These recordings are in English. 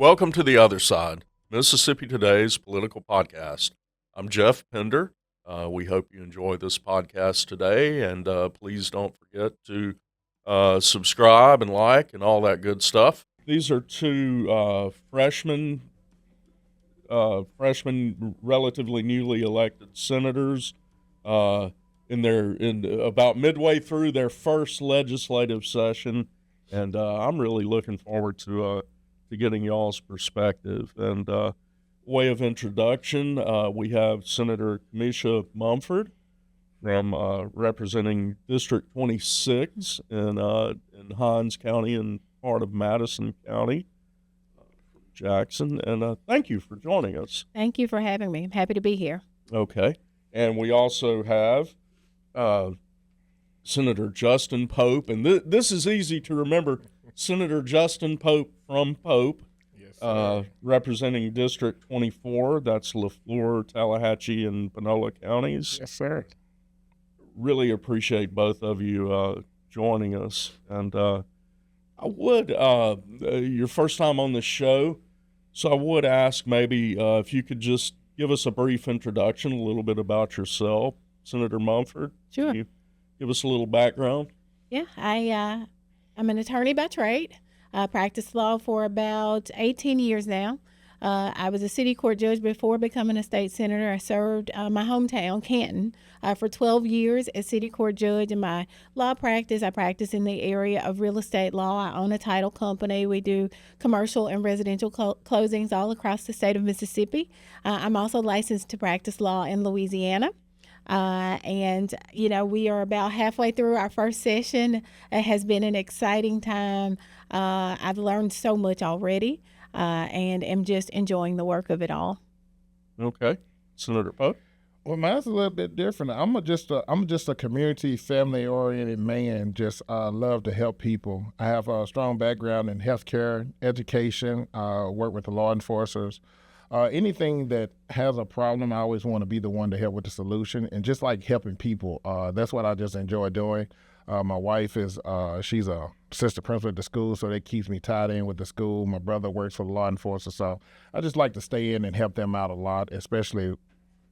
Welcome to The Other Side, Mississippi Today's political podcast. I'm Jeff Pender. We hope you enjoy this podcast today, and please don't forget to subscribe and like and all that good stuff. These are two freshmen, relatively newly elected senators in about midway through their first legislative session, and I'm really looking forward to getting y'all's perspective. And way of introduction, we have Senator Kamesha Mumford from representing District 26 in Hinds County and part of Madison County, Jackson. And thank you for joining us. Thank you for having me. I'm happy to be here. Okay. And we also have Senator Justin Pope. And this is easy to remember. Senator Justin Pope from Pope, Yes, representing District 24. That's LaFleur, Tallahatchie, and Panola counties. yes, sir. Really appreciate both of you joining us. And I would, your first time on the show, so I would ask maybe if you could just give us a brief introduction, a little bit about yourself. Senator Mumford, Sure. can you give us a little background? Yeah, I'm an attorney by trade. I practiced law for about 18 years now. I was a city court judge before becoming a state senator. I served my hometown, Canton, for 12 years as city court judge. In my law practice, I practice in the area of real estate law. I own a title company. We do commercial and residential closings all across the state of Mississippi. I'm also licensed to practice law in Louisiana. And, you know, we are about halfway through our first session. It has been an exciting time. I've learned so much already and am just enjoying the work of it all. Okay. Senator Pope? Well, mine's a little bit different. I'm just a community, family-oriented man. Just love to help people. I have a strong background in healthcare, education. Work with the law enforcers. Anything that has a problem, I always want to be the one to help with the solution. And just like helping people, that's what I just enjoy doing. My wife is she's a assistant principal at the school, so that keeps me tied in with the school. My brother works for the law enforcement, so I just like to stay in and help them out a lot, especially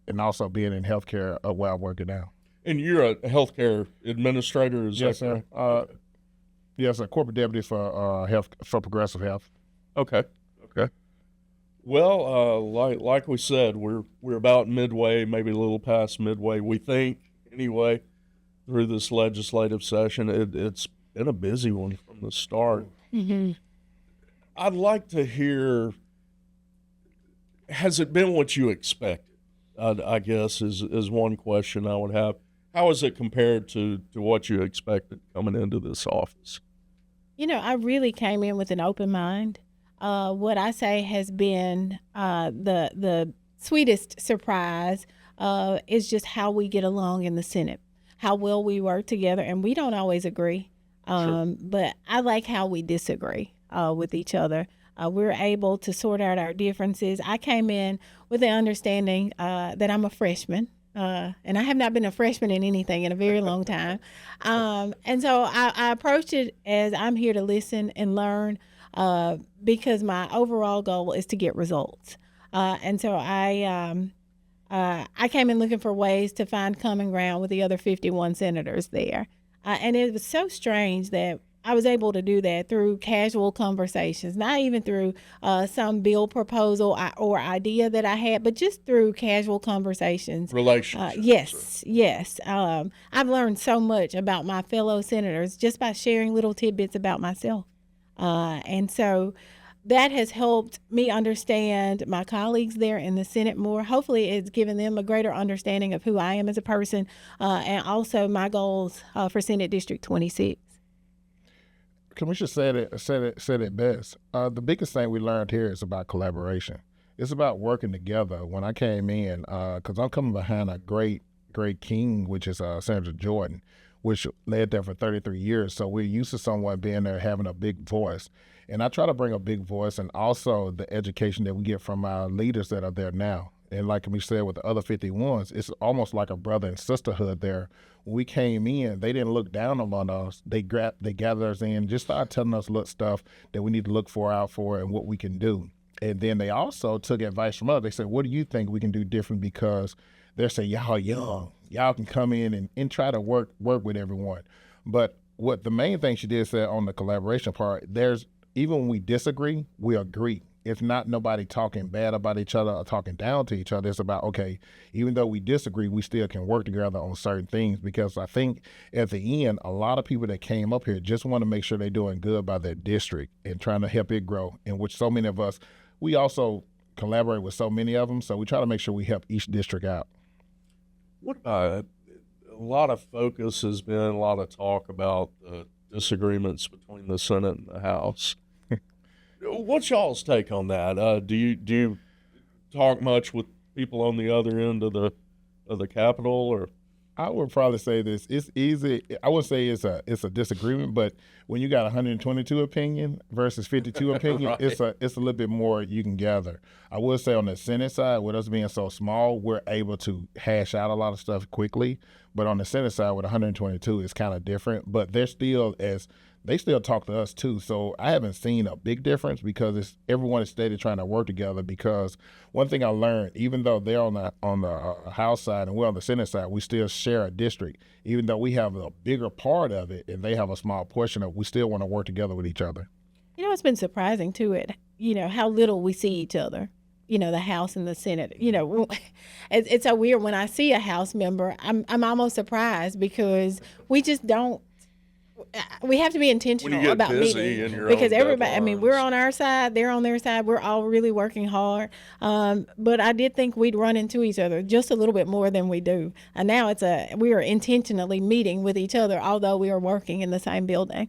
and also being in healthcare where I'm working now. And you're a healthcare administrator, is Yes, that sir. Yes, a corporate deputy for health for Progressive Health. Okay. Okay. Well, like we said, we're about midway, maybe a little past midway. We think anyway through this legislative session. It's been a busy one from the start. Mm-hmm. I'd like to hear. Has it been what you expected? I guess is one question I would have. How is it compared to what you expected coming into this office? You know, I really came in with an open mind. What I say has been the sweetest surprise is just how we get along in the Senate, how well we work together, and we don't always agree. Sure. But I like how we disagree with each other. We're able to sort out our differences. I came in with the understanding that I'm a freshman. And I have not been a freshman in anything in a very long time. And so I approached it as I'm here to listen and learn because my overall goal is to get results. And so I came in looking for ways to find common ground with the other 51 senators there. And it was so strange that I was able to do that through casual conversations, not even through some bill proposal or idea that I had, but just through casual conversations. Relationships. Yes. I've learned so much about my fellow senators just by sharing little tidbits about myself. And so that has helped me understand my colleagues there in the Senate more. Hopefully it's given them a greater understanding of who I am as a person and also my goals for Senate District 26. Commissioner said it best. The biggest thing we learned here is about collaboration. It's about working together. When I came in, because I'm coming behind a great king, which is Senator Jordan, which led there for 33 years. So we're used to someone being there having a big voice. And I try to bring a big voice and also the education that we get from our leaders that are there now. And like we said with the other 51s, it's almost like a brother and sisterhood there. When we came in, they didn't look down on us. They gathered us in, just started telling us little stuff that we need to look out for and what we can do. And then they also took advice from others. They said, what do you think we can do different? Because they're saying, y'all young. Y'all can come in and try to work with everyone. But what the main thing she did say on the collaboration part, even when we disagree, we agree. It's not nobody talking bad about each other or talking down to each other. It's about, okay, even though we disagree, we still can work together on certain things, because I think at the end, a lot of people that came up here just want to make sure they're doing good by their district and trying to help it grow, in which so many of us, we also collaborate with so many of them, so we try to make sure we help each district out. What a lot of focus has been, a lot of talk about disagreements between the Senate and the House. What's y'all's take on that? Do you talk much with people on the other end of the Capitol, or? I would probably say this: it's easy. I would say it's a disagreement, but when you got 122 opinion versus 52 opinion, Right. it's a little bit more you can gather. I would say on the Senate side, with us being so small, we're able to hash out a lot of stuff quickly. But on the Senate side, with 122, it's kind of different. But they still talk to us too. So I haven't seen a big difference, because everyone is steady trying to work together. Because one thing I learned, even though they're on the House side and we're on the Senate side, we still share a district. Even though we have a bigger part of it and they have a small portion of it, we still want to work together with each other. You know, it's been surprising to it, how little we see each other, the House and the Senate. It's so weird when I see a House member, I'm almost surprised, because we just don't. We have to be intentional get about busy meeting, in your because own everybody, deadlines. we're on our side, they're on their side, we're all really working hard. But I did think we'd run into each other just a little bit more than we do. And now we are intentionally meeting with each other, although we are working in the same building.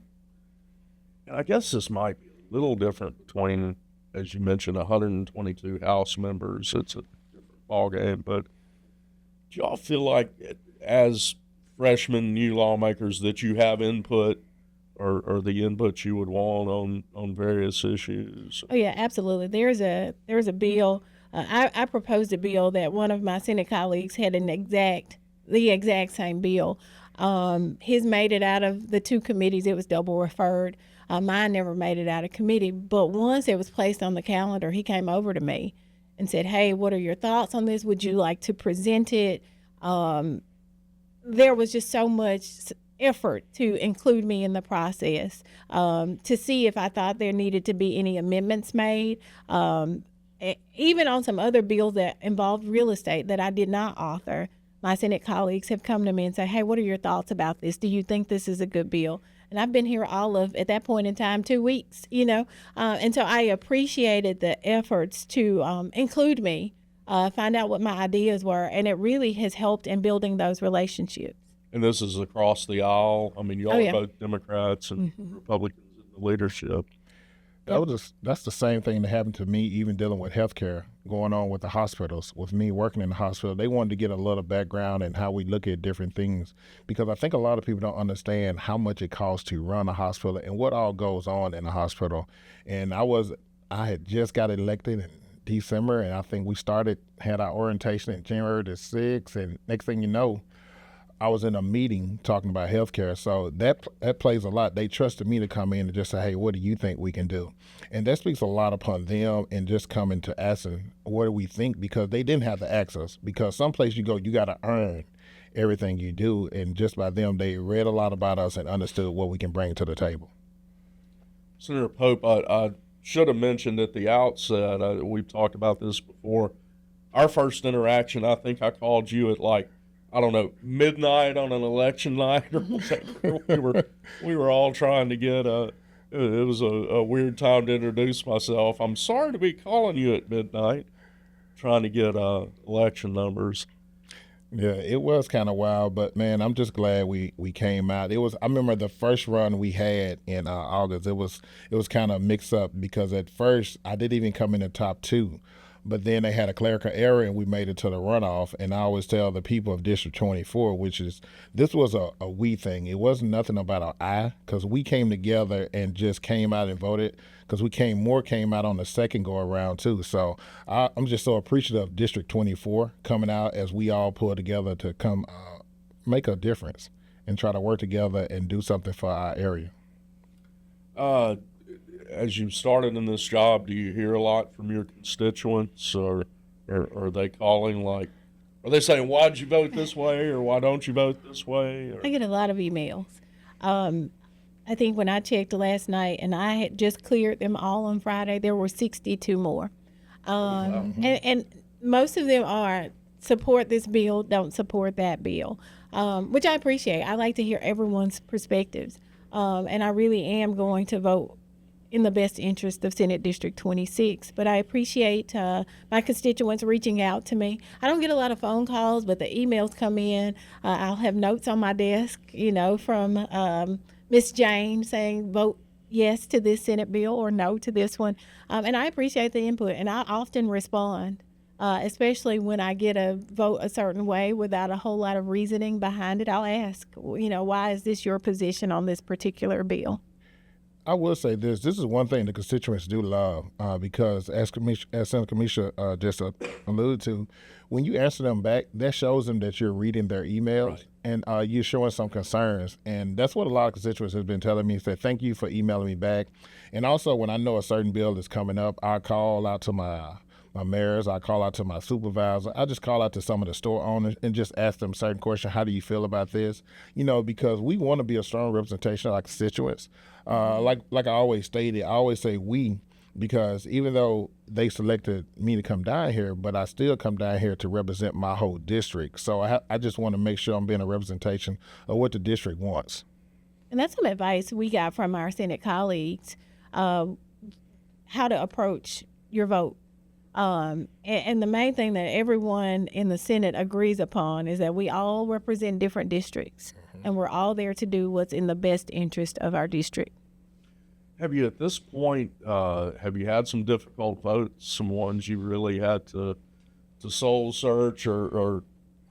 And I guess this might be a little different between, as you mentioned, 122 House members. It's a different ballgame. But do y'all feel like, as freshmen, new lawmakers, that you have input, or the input you would want on various issues? Oh yeah, absolutely. There's a bill. I proposed a bill that one of my Senate colleagues had the exact same bill. His made it out of the two committees. It was double referred. Mine never made it out of committee. But once it was placed on the calendar, he came over to me and said, "Hey, what are your thoughts on this? Would you like to present it?" There was just so much effort to include me in the process, to see if I thought there needed to be any amendments made. Even on some other bills that involved real estate that I did not author, my Senate colleagues have come to me and say, "Hey, what are your thoughts about this? Do you think this is a good bill?" And I've been here at that point in time, 2 weeks, and so I appreciated the efforts to include me, find out what my ideas were, and it really has helped in building those relationships. And this is across the aisle. I mean, y'all yeah. are both Democrats and Republicans in the leadership. That's the same thing that happened to me, even dealing with healthcare going on with the hospitals. With me working in the hospital, they wanted to get a little background and how we look at different things, because I think a lot of people don't understand how much it costs to run a hospital and what all goes on in a hospital. And I had just got elected in December, and I think we had our orientation in January the 6th, and next thing you know, I was in a meeting talking about healthcare. So that plays a lot. They trusted me to come in and just say, "Hey, what do you think we can do?" And that speaks a lot upon them, and just coming to asking, what do we think? Because they didn't have to ask us, because someplace you go, you got to earn everything you do. And just by them, they read a lot about us and understood what we can bring to the table. Senator Pope, I should have mentioned at the outset, we've talked about this before. Our first interaction, I think I called you at midnight on an election night or whatever. we were all trying to get it was a weird time to introduce myself. I'm sorry to be calling you at midnight, trying to get election numbers. Yeah, it was kind of wild, but man, I'm just glad we came out. I remember the first run we had in August. It was kind of mixed up, because at first I didn't even come in the top 2. But then they had a clerical error and we made it to the runoff. And I always tell the people of District 24, this was a we thing. It wasn't nothing about our I, because we came together and just came out and voted, because came out on the second go around too. So I'm just so appreciative of District 24 coming out as we all pull together to come make a difference and try to work together and do something for our area. as you started in this job, do you hear a lot from your constituents, or are they calling like, are they saying, why'd you vote this way, or why don't you vote this way? Or? I get a lot of emails. I think when I checked last night, and I had just cleared them all on Friday, there were 62 more. And most of them are support this bill, don't support that bill, which I appreciate. I like to hear everyone's perspectives. And I really am going to vote in the best interest of Senate District 26. But I appreciate my constituents reaching out to me. I don't get a lot of phone calls, but the emails come in. I'll have notes on my desk, from Miss Jane saying vote yes to this Senate bill or no to this one. And I appreciate the input, and I often respond, especially when I get a vote a certain way without a whole lot of reasoning behind it. I'll ask, why is this your position on this particular bill? I will say this is one thing the constituents do love, because as Senator Kamesha just alluded to, when you answer them back, that shows them that you're reading their emails, right, and you're showing some concerns. And that's what a lot of constituents have been telling me, say, thank you for emailing me back. And also, when I know a certain bill is coming up, I call out to my mayors, I call out to my supervisor, I just call out to some of the store owners and just ask them certain questions. How do you feel about this? Because we want to be a strong representation of our constituents. Like I always stated, I always say we, because even though they selected me to come down here, but I still come down here to represent my whole district. So I just want to make sure I'm being a representation of what the district wants. And that's some advice we got from our Senate colleagues, how to approach your vote. And the main thing that everyone in the Senate agrees upon is that we all represent different districts, and we're all there to do what's in the best interest of our district. Have you, at this point, have you had some difficult votes, some ones you really had to soul search or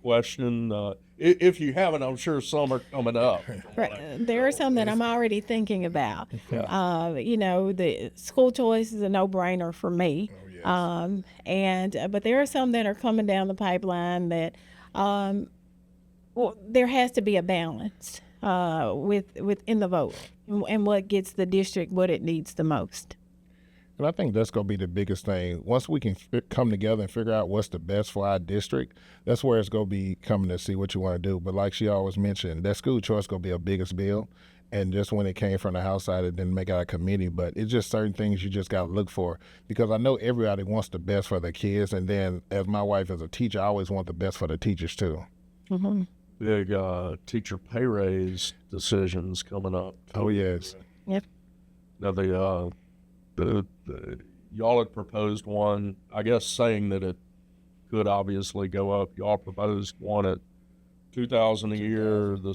question? If you haven't, I'm sure some are coming up. There are some that I'm already thinking about. Yeah. The school choice is a no-brainer for me. Oh, yes. But there are some that are coming down the pipeline that there has to be a balance within the vote and what gets the district what it needs the most. And I think that's going to be the biggest thing. Once we can come together and figure out what's the best for our district, that's where it's going to be coming to see what you want to do. But like she always mentioned, that school choice is going to be a biggest bill. And just when it came from the House side, it didn't make out a committee. But it's just certain things you just got to look for. Because I know everybody wants the best for their kids. And then as my wife is a teacher, I always want the best for the teachers too. Mm-hmm. Big teacher pay raise decisions coming up. Oh, yes. Yep. Now, the y'all had proposed one, I guess, saying that it could obviously go up. Y'all proposed one at $2,000 a year. The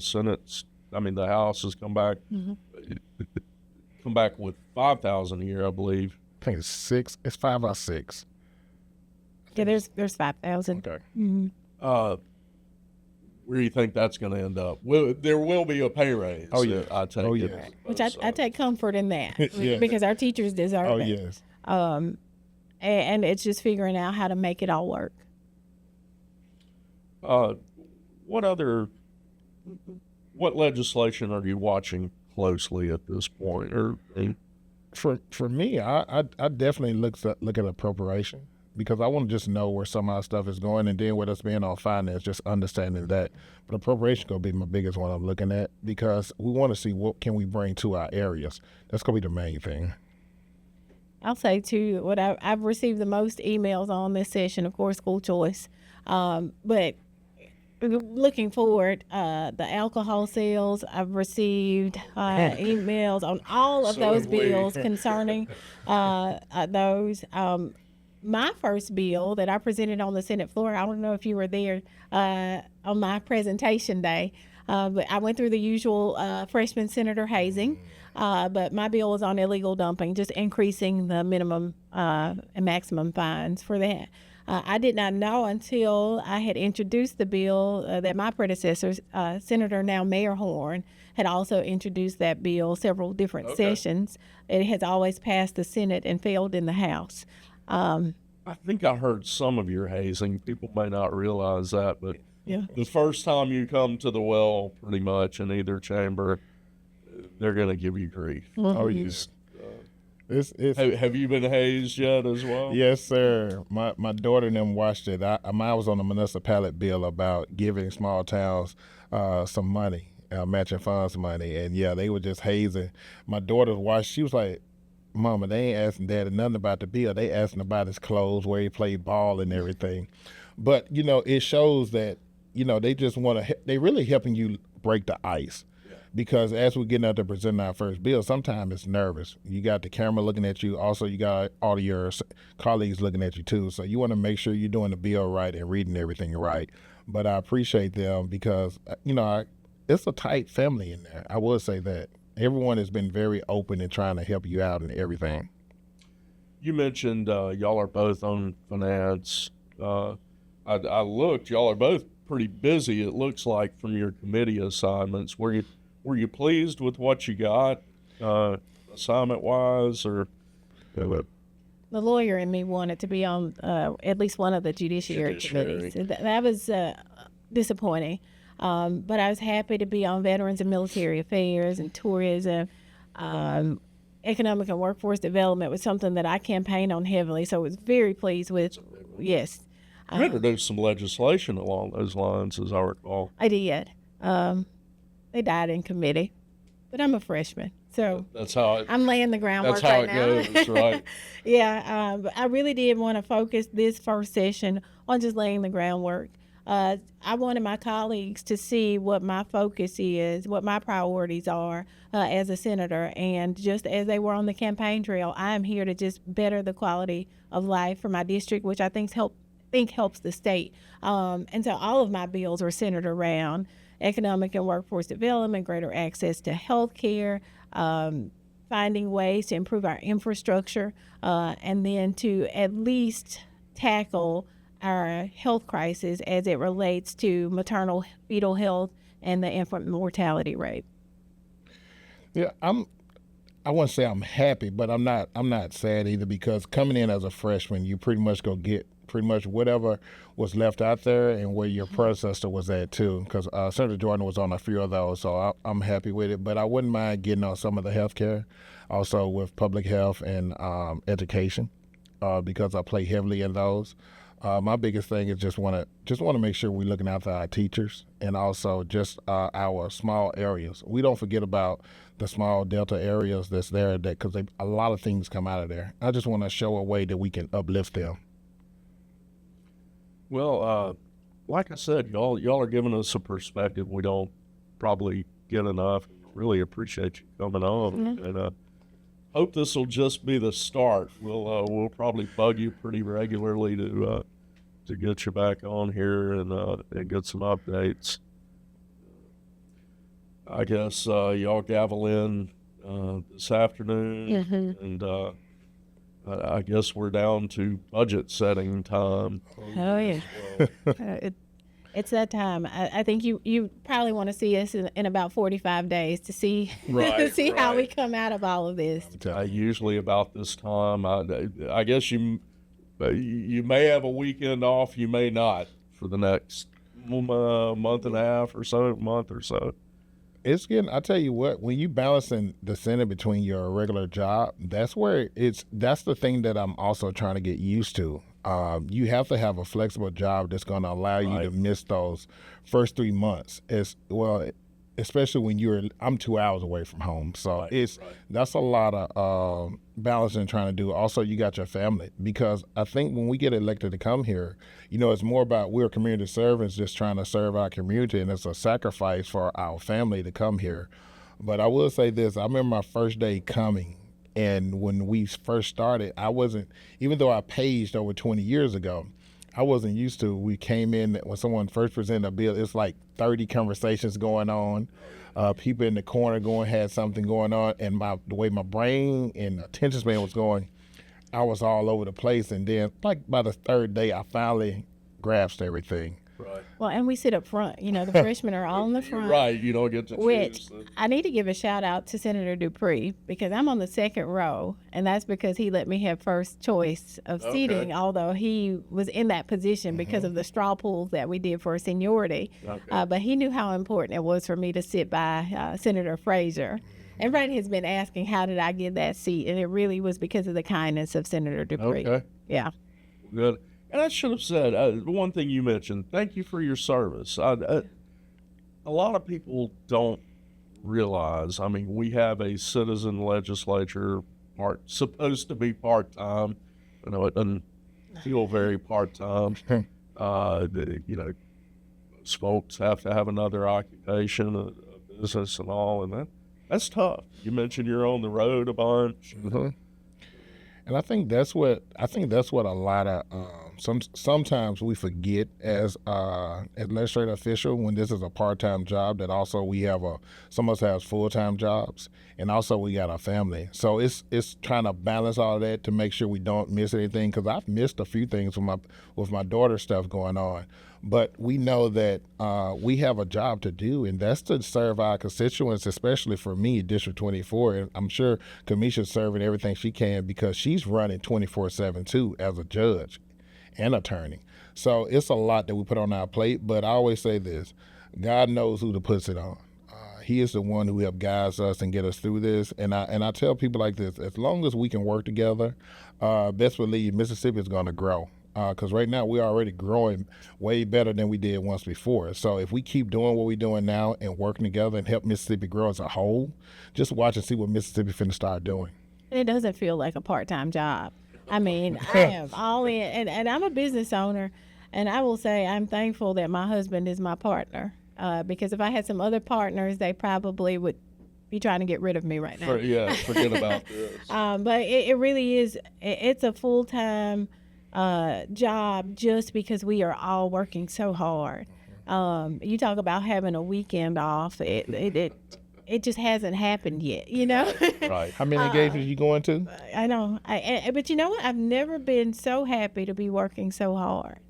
House has come back, come back with $5,000 a year, I believe. I think it's 6. It's 5 or 6. Yeah, there's 5,000. Okay. Mm-hmm. Where do you think that's going to end up? There will be a pay raise. Oh, yeah. I take Oh, it. yes. Which I take comfort in that Yeah. because our teachers deserve Oh, it. yes. And it's just figuring out how to make it all work. What legislation are you watching closely at this point? For me, I definitely look at appropriation, because I want to just know where some of our stuff is going, and then with us being on finance, just understanding that. But appropriation going to be my biggest one I'm looking at, because we want to see what can we bring to our areas. That's going to be the main thing. I'll say, too, what I've received the most emails on this session, of course, school choice. But looking forward, the alcohol sales, I've received emails on all of So those have we. bills concerning those. My first bill that I presented on the Senate floor, I don't know if you were there on my presentation day, but I went through the usual freshman senator hazing, but my bill was on illegal dumping, just increasing the minimum and maximum fines for that. I did not know until I had introduced the bill that my predecessor, Senator now Mayor Horn, had also introduced that bill several different sessions. It has always passed the Senate and failed in the House. I think I heard some of your hazing. People may not realize that, but Yeah. the first time you come to the well, pretty much in either chamber, they're going to give you grief. Oh, yes. It's Have you been hazed yet as well? Yes, sir. My daughter and them watched it. I was on the municipality bill about giving small towns some money, matching funds money, and yeah, they were just hazing. My daughter watched. She was like, "Mama, they ain't asking Daddy nothing about the bill. They asking about his clothes, where he played ball, and everything." But it shows that they just want to. They really helping you break the ice. Because as we're getting out to present our first bill, sometimes it's nervous. You got the camera looking at you. Also, you got all of your colleagues looking at you, too. So you want to make sure you're doing the bill right and reading everything right. But I appreciate them because, it's a tight family in there. I will say that. Everyone has been very open and trying to help you out and everything. You mentioned y'all are both on finance. I looked. Y'all are both pretty busy, it looks like, from your committee assignments. Were you pleased with what you got, assignment-wise, or? The lawyer in me wanted to be on at least one of the judiciary committees. That was disappointing. But I was happy to be on Veterans and Military Affairs and Tourism. Economic and Workforce Development was something that I campaigned on heavily, so I was very pleased with. Yes. You introduced some legislation along those lines, as I recall. I did. They died in committee, but I'm a freshman, so that's how I'm laying the groundwork right now. That's how it goes, right? Yeah, but I really did want to focus this first session on just laying the groundwork. I wanted my colleagues to see what my focus is, what my priorities are as a senator, and just as they were on the campaign trail, I am here to just better the quality of life for my district, which I think helps the state. And so all of my bills are centered around economic and workforce development, greater access to health care, finding ways to improve our infrastructure, and then to at least tackle our health crisis as it relates to maternal fetal health and the infant mortality rate. Yeah, I wouldn't say I'm happy, but I'm not sad either, because coming in as a freshman, you pretty much go get pretty much whatever was left out there and where your predecessor was at too, because Senator Jordan was on a few of those, so I'm happy with it. But I wouldn't mind getting on some of the health care, also with public health and education, because I play heavily in those. My biggest thing is just want to make sure we're looking after our teachers and also just our small areas. We don't forget about the small Delta areas that's there, because a lot of things come out of there. I just want to show a way that we can uplift them. Well, like I said, y'all are giving us a perspective we don't probably get enough. Really appreciate you coming on, and hope this will just be the start. We'll probably bug you pretty regularly to get you back on here and get some updates. I guess y'all gavel in this afternoon, and I guess we're down to budget setting time. Oh yeah, it's that time. I think you probably want to see us in about 45 days to see how we come out of all of this. Usually about this time, I guess you may have a weekend off, you may not for the next month and a half or so, month or so. It's getting, I tell you what, when you balancing the Senate between your regular job, that's the thing that I'm also trying to get used to. You have to have a flexible job that's going to allow you to miss those first 3 months. Especially when I'm 2 hours away from home. So that's a lot of balancing trying to do. Also, you got your family, because I think when we get elected to come here, it's more about we're community servants just trying to serve our community, and it's a sacrifice for our family to come here. But I will say this, I remember my first day coming, and when we first started, I wasn't, even though I paged over 20 years ago, I wasn't used to. We came in, when someone first presented a bill, it's like 30 conversations going on. People in the corner had something going on, and the way my brain and attention span was going, I was all over the place. And then, like by the third day, I finally grasped everything. Right. Well, and we sit up front. The freshmen are all in the front. Right. You don't get to Which choose. I need to give a shout out to Senator Dupree, because I'm on the second row, and that's because he let me have first choice of seating, although he was in that position because of the straw polls that we did for seniority. But he knew how important it was for me to sit by Senator Frazier. everybody has been asking, how did I get that seat? And it really was because of the kindness of Senator Dupree. Okay. Yeah. Good. And I should have said one thing you mentioned. Thank you for your service. A lot of people don't realize. I mean, we have a citizen legislature, supposed to be part-time. You know, it doesn't feel very part-time. You know, most folks have to have another occupation, a business and all, and that's tough. You mentioned you're on the road a bunch. Mm-hmm. And I think that's what a lot of sometimes we forget as legislative official, when this is a part-time job, that also we have some of us have full-time jobs, and also we got a family. So it's trying to balance all of that to make sure we don't miss anything, because I've missed a few things with my daughter's stuff going on. But we know that we have a job to do, and that's to serve our constituents, especially for me, District 24. And I'm sure Kamesha's serving everything she can, because she's running 24/7 too as a judge and attorney. So it's a lot that we put on our plate. But I always say this: God knows who to put it on. He is the one who help guides us and get us through this. And I tell people like this: as long as we can work together, best believe Mississippi is going to grow. Because right now we're already growing way better than we did once before. So if we keep doing what we're doing now and working together and help Mississippi grow as a whole, just watch and see what Mississippi finna start doing. And it doesn't feel like a part-time job. I mean, I am all in, and I'm a business owner, and I will say I'm thankful that my husband is my partner, because if I had some other partners, they probably would be trying to get rid of me right now. Forget about this. But it really is, it's a full-time job, just because we are all working so hard. You talk about having a weekend off. It just hasn't happened yet, you know. Right. How many engagements you going to? I know. But you know what? I've never been so happy to be working so hard,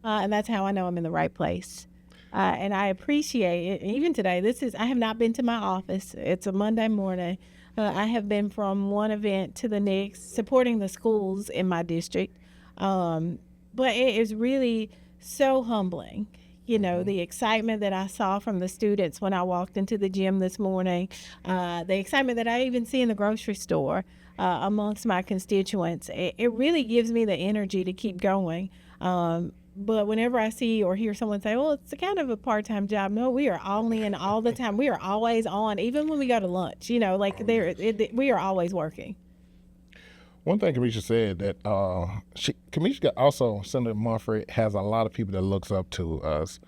and that's how I know I'm in the right place. And I appreciate it. Even today, I have not been to my office. It's a Monday morning. I have been from one event to the next, supporting the schools in my district. But it is really so humbling, you know, the excitement that I saw from the students when I walked into the gym this morning, the excitement that I even see in the grocery store amongst my constituents. It really gives me the energy to keep going. But whenever I see or hear someone say, well, it's a kind of a part-time job, no, we are all in all the time. We are always on, even when we go to lunch, you know, like we are always working. One thing Kamesha said that Kamesha also, Senator Mumford, has a lot of people that looks up to us,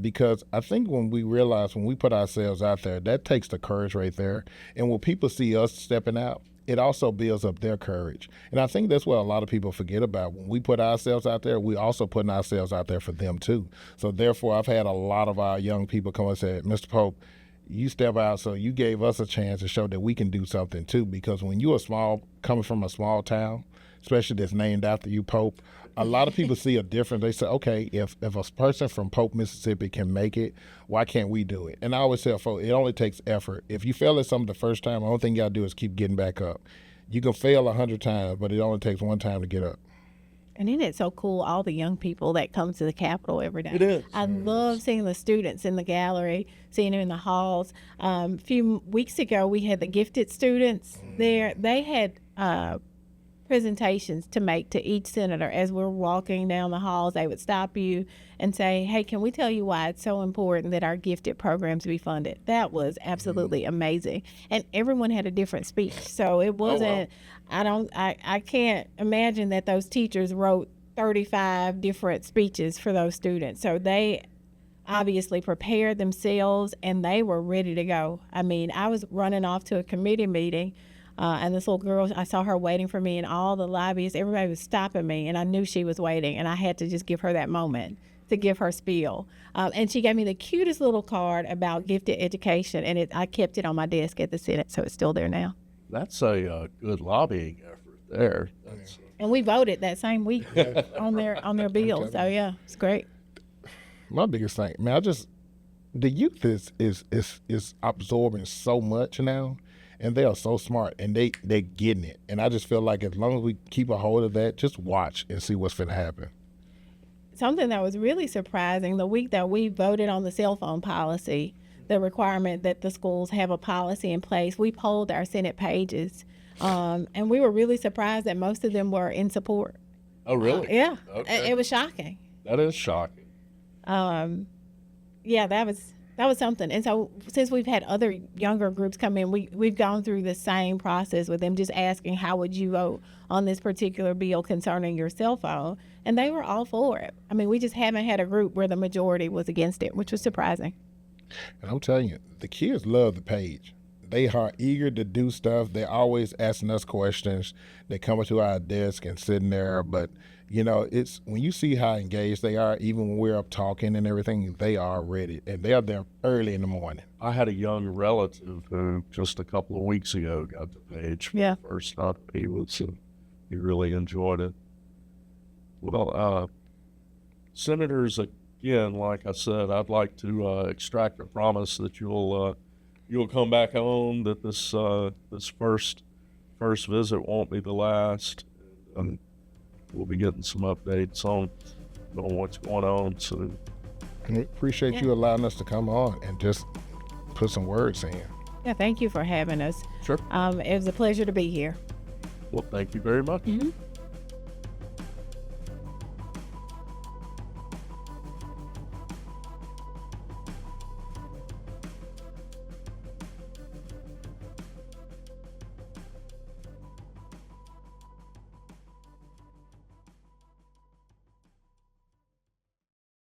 because I think when we put ourselves out there, that takes the courage right there. And when people see us stepping out, it also builds up their courage. And I think that's what a lot of people forget about. When we put ourselves out there, we also putting ourselves out there for them too. So therefore, I've had a lot of our young people come and say, Mr. Pope, you step out, so you gave us a chance to show that we can do something too. Because when you're coming from a small town, especially that's named after you, Pope, a lot of people see a difference. They say, okay, if a person from Pope, Mississippi can make it, why can't we do it? And I always tell folks, it only takes effort. If you fail at something the first time, the only thing you got to do is keep getting back up. You can fail 100 times, but it only takes one time to get up. And isn't it so cool, all the young people that come to the Capitol every day? It is. I love seeing the students in the gallery, seeing them in the halls. A few weeks ago, we had the gifted students there. They had presentations to make to each senator. As we're walking down the halls, they would stop you and say, hey, can we tell you why it's so important that our gifted programs be funded? That was absolutely amazing. And everyone had a different speech. So it wasn't, I can't imagine that those teachers wrote 35 different speeches for those students. So they obviously prepared themselves and they were ready to go. I mean, I was running off to a committee meeting, and this little girl, I saw her waiting for me in all the lobbyists. Everybody was stopping me, and I knew she was waiting, and I had to just give her that moment to give her spiel. And she gave me the cutest little card about gifted education, and I kept it on my desk at the Senate, so it's still there now. That's a good lobbying effort there. And we voted that same week on their bill. So yeah, it's great. My biggest thing, man, the youth is absorbing so much now, and they are so smart, and they're getting it. And I just feel like as long as we keep a hold of that, just watch and see what's finna happen. Something that was really surprising, the week that we voted on the cell phone policy, the requirement that the schools have a policy in place. We polled our Senate pages, and we were really surprised that most of them were in support. Oh, really? Yeah, Okay. it was shocking. That is shocking. Yeah, that was something. And so since we've had other younger groups come in, we've gone through the same process with them, just asking how would you vote on this particular bill concerning your cell phone, and they were all for it. I mean, we just haven't had a group where the majority was against it, which was surprising. And I'm telling you, the kids love the page. They are eager to do stuff. They're always asking us questions. They come up to our desk and sitting there. But, it's when you see how engaged they are, even when we're up talking and everything, they are ready. And they're there early in the morning. I had a young relative who just a couple of weeks ago got the page for the first time. He really enjoyed it. Well, senators, again, like I said, I'd like to extract a promise that you'll come back on, that this first visit won't be the last. We'll be getting some updates on what's going on soon. And we appreciate you allowing us to come on and just put some words in. Yeah, thank you for having us. Sure. It was a pleasure to be here. Well, thank you very much. Mm-hmm.